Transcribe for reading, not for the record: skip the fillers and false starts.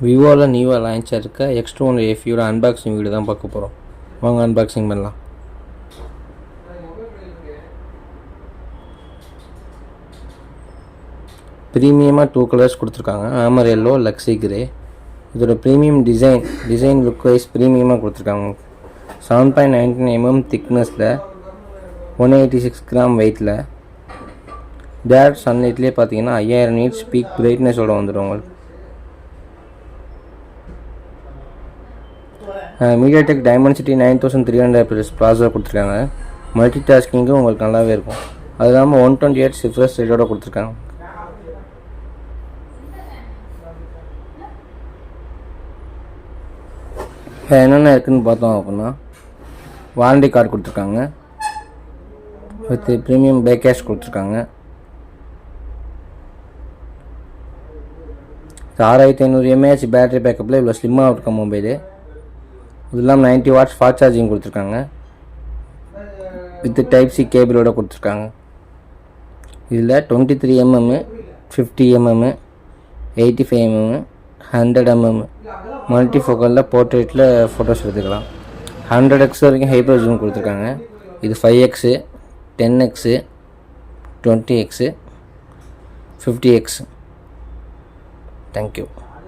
விவோவில் நியூவாக லான்ச் இருக்க X21 FEயோட unboxing video தான் பார்க்க போகிறோம். வாங்க அன்பாக்சிங் பண்ணலாம். ப்ரீமியமாக 2 கலர்ஸ் கொடுத்துருக்காங்க. Amber yellow, luxe grey. இதோட ப்ரீமியம் டிசைன் லுக் வைஸ் ப்ரீமியமாக கொடுத்துருக்காங்க. 7.19 mm திக்னஸில் 186 கிராம் வெயிட்டில் டேரக்ட் சன்லைட்லேயே பார்த்தீங்கன்னா 5000 nits பீக் பிரைட்னஸோடு வந்துடும் உங்களுக்கு. மீடியாடெக் டைமென்சிட்டி 9300 ப்ராசஸர் கொடுத்துருக்காங்க. மல்டி டாஸ்கிங்கும் உங்களுக்கு நல்லாவே இருக்கும். அது இல்லாமல் 128 ரிஃப்ரெஷ் ரேட்டோட கொடுத்துருக்காங்க. என்னென்ன இருக்குதுன்னு பார்த்தோம் அப்படின்னா, வாரண்டி கார்டு கொடுத்துருக்காங்க, வித் ப்ரீமியம் பேக் கேஷ் கொடுத்துருக்காங்க. 6500 mAh பேட்டரி பேக்கப்பில் இவ்வளோ ஸ்லிம்மாக இருக்க மொபைலு. இது இல்லாமல் 90 watts ஃபாஸ்ட் சார்ஜிங் கொடுத்துருக்காங்க. வித் டைப் சி கேபிளோட கொடுத்துருக்காங்க. இதில் 23 mm, 50 mm, 85 mm, 100 mm multi ஃபோக்கலில் போர்ட்ரேட்டில் photos எடுத்துக்கலாம். 100x வரைக்கும் ஹைப்பர் ஜூம் கொடுத்துருக்காங்க. இது 5x, 10x, 20x, 50x. Thank you.